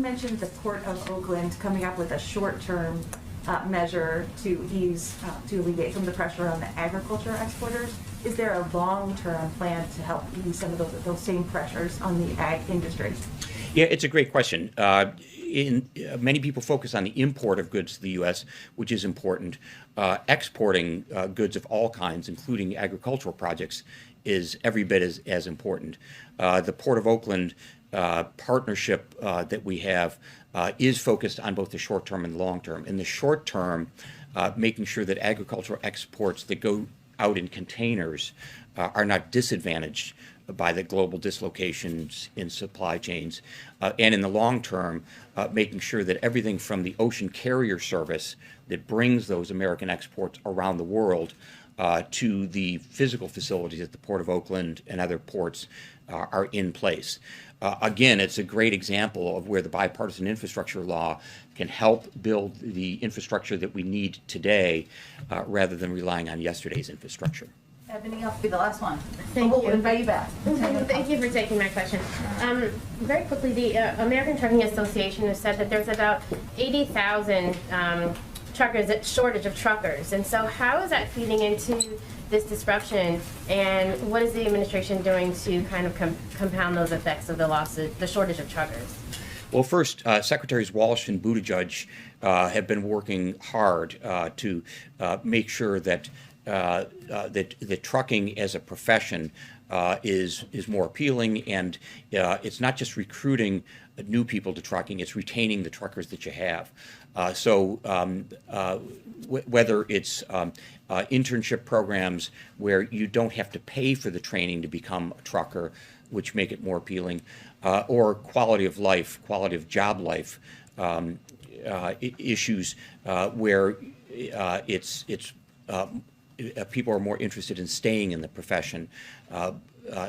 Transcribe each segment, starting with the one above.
mentioned the Port of Oakland coming up with a short-term measure to ease, to alleviate some of the pressure on the agriculture exporters. Is there a long-term plan to help ease some of those same pressures on the ag industry? Yeah, it's a great question. Many people focus on the import of goods to the U.S., which is important. Exporting goods of all kinds, including agricultural projects, is every bit as important. The Port of Oakland partnership that we have is focused on both the short term and the long term. In the short term, making sure that agricultural exports that go out in containers are not disadvantaged by the global dislocations in supply chains. And in the long term, making sure that everything from the ocean carrier service that brings those American exports around the world to the physical facilities at the Port of Oakland and other ports are in place. Again, it's a great example of where the bipartisan infrastructure law can help build the infrastructure that we need today rather than relying on yesterday's infrastructure. Ebony, I'll be the last one. Thank you. We'll invite you back. Thank you for taking my question. Very quickly, the American Trucking Association has said that there's about 80,000 truckers, shortage of truckers. And so how is that feeding into this disruption, and what is the administration doing to kind of compound those effects of the shortage of truckers? Well, first, Secretaries Walsh and Buttigieg have been working hard to make sure that that trucking as a profession is more appealing, and it's not just recruiting new people to trucking, it's retaining the truckers that you have. Whether it's internship programs where you don't have to pay for the training to become a trucker, which make it more appealing, or quality of life, quality of job life issues where people are more interested in staying in the profession.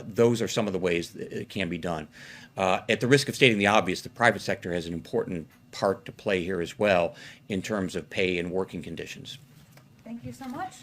Those are some of the ways that it can be done. At the risk of stating the obvious, the private sector has an important part to play here as well in terms of pay and working conditions. Thank you so much.